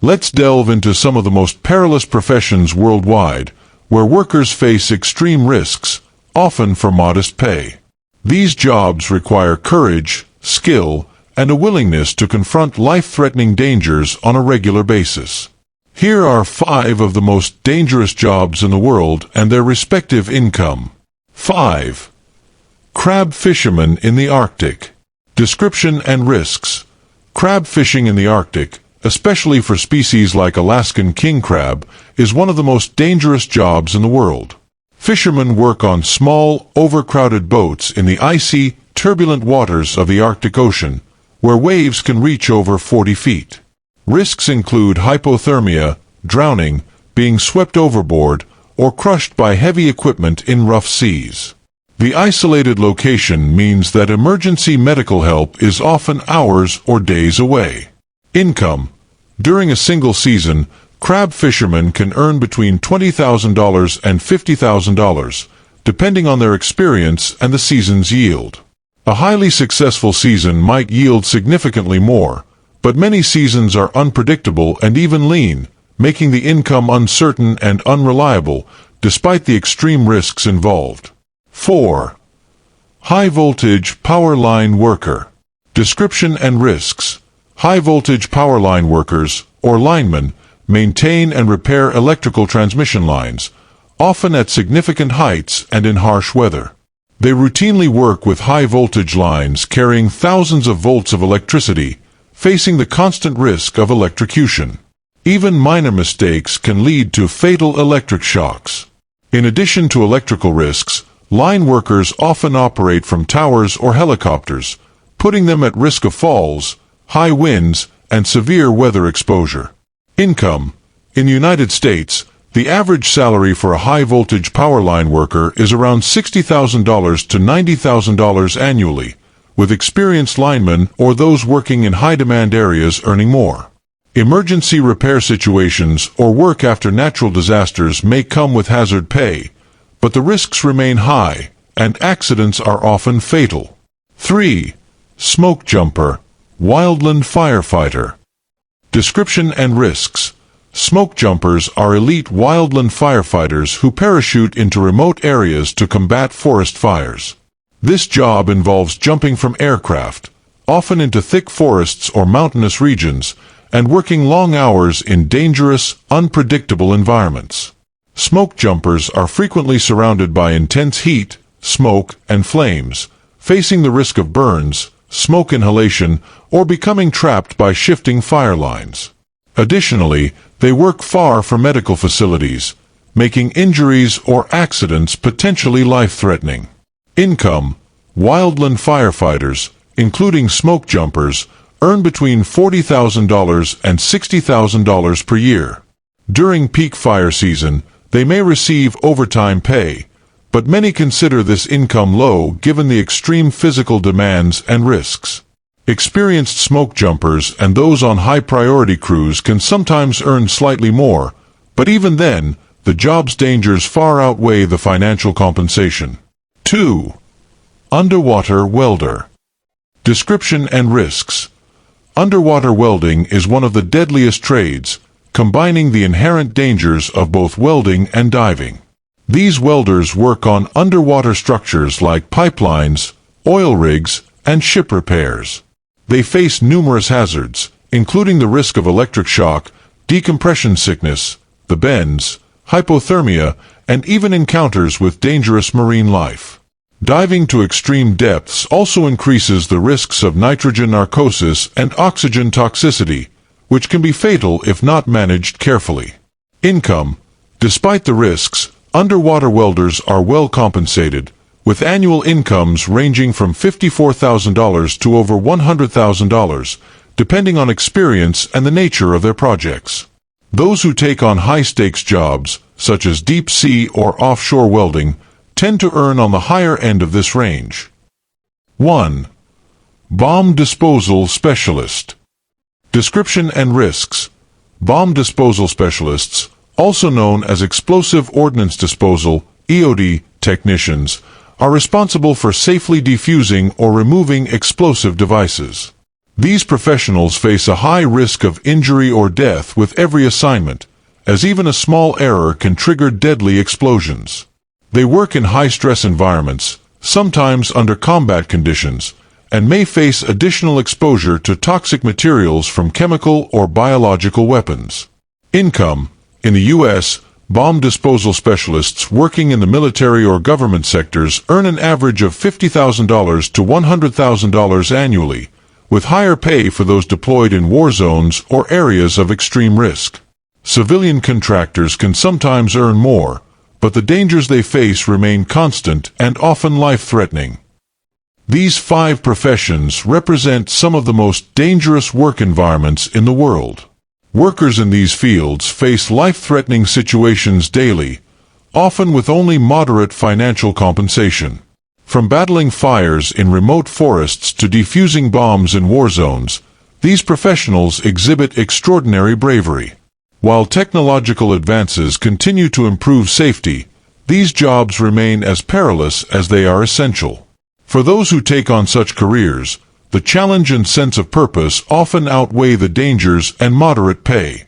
Let's delve into some of the most perilous professions worldwide, where workers face extreme risks, often for modest pay. These jobs require courage, skill, and a willingness to confront life-threatening dangers on a regular basis. Here are 5 of the most dangerous jobs in the world and their respective income. 5. Crab fishermen in the Arctic. Description and risks. Crab fishing in the Arctic, especially for species like Alaskan king crab, is one of the most dangerous jobs in the world. Fishermen work on small, overcrowded boats in the icy, turbulent waters of the Arctic Ocean, where waves can reach over 40 feet. Risks include hypothermia, drowning, being swept overboard, or crushed by heavy equipment in rough seas. The isolated location means that emergency medical help is often hours or days away. Income. During a single season, crab fishermen can earn between $20,000 and $50,000, depending on their experience and the season's yield. A highly successful season might yield significantly more, but many seasons are unpredictable and even lean, making the income uncertain and unreliable, despite the extreme risks involved. 4. High-voltage power line worker. Description and risks. High-voltage power line workers, or linemen, maintain and repair electrical transmission lines, often at significant heights and in harsh weather. They routinely work with high-voltage lines carrying thousands of volts of electricity, facing the constant risk of electrocution. Even minor mistakes can lead to fatal electric shocks. In addition to electrical risks, line workers often operate from towers or helicopters, putting them at risk of falls, high winds, and severe weather exposure. Income. In the United States, the average salary for a high-voltage power line worker is around $60,000 to $90,000 annually, with experienced linemen or those working in high-demand areas earning more. Emergency repair situations or work after natural disasters may come with hazard pay, but the risks remain high, and accidents are often fatal. 3. Smoke jumper, wildland firefighter. Description and risks. Smoke jumpers are elite wildland firefighters who parachute into remote areas to combat forest fires. This job involves jumping from aircraft, often into thick forests or mountainous regions, and working long hours in dangerous, unpredictable environments. Smoke jumpers are frequently surrounded by intense heat, smoke, and flames, facing the risk of burns, smoke inhalation, or becoming trapped by shifting fire lines. Additionally, they work far from medical facilities, making injuries or accidents potentially life-threatening. Income. Wildland firefighters, including smoke jumpers, earn between $40,000 and $60,000 per year. During peak fire season, they may receive overtime pay, but many consider this income low given the extreme physical demands and risks. Experienced smoke jumpers and those on high-priority crews can sometimes earn slightly more, but even then, the job's dangers far outweigh the financial compensation. 2. Underwater welder. Description and risks. Underwater welding is one of the deadliest trades, combining the inherent dangers of both welding and diving. These welders work on underwater structures like pipelines, oil rigs, and ship repairs. They face numerous hazards, including the risk of electric shock, decompression sickness, the bends, hypothermia, and even encounters with dangerous marine life. Diving to extreme depths also increases the risks of nitrogen narcosis and oxygen toxicity, which can be fatal if not managed carefully. Income. Despite the risks, underwater welders are well compensated, with annual incomes ranging from $54,000 to over $100,000, depending on experience and the nature of their projects. Those who take on high-stakes jobs, such as deep-sea or offshore welding, tend to earn on the higher end of this range. 1. Bomb disposal specialist. Description and risks. Bomb disposal specialists, also known as explosive ordnance disposal (EOD) technicians, are responsible for safely defusing or removing explosive devices. These professionals face a high risk of injury or death with every assignment, as even a small error can trigger deadly explosions. They work in high-stress environments, sometimes under combat conditions, and may face additional exposure to toxic materials from chemical or biological weapons. Income. In the U.S., bomb disposal specialists working in the military or government sectors earn an average of $50,000 to $100,000 annually, with higher pay for those deployed in war zones or areas of extreme risk. Civilian contractors can sometimes earn more, but the dangers they face remain constant and often life-threatening. These 5 professions represent some of the most dangerous work environments in the world. Workers in these fields face life-threatening situations daily, often with only moderate financial compensation. From battling fires in remote forests to defusing bombs in war zones, these professionals exhibit extraordinary bravery. While technological advances continue to improve safety, these jobs remain as perilous as they are essential. For those who take on such careers, the challenge and sense of purpose often outweigh the dangers and moderate pay.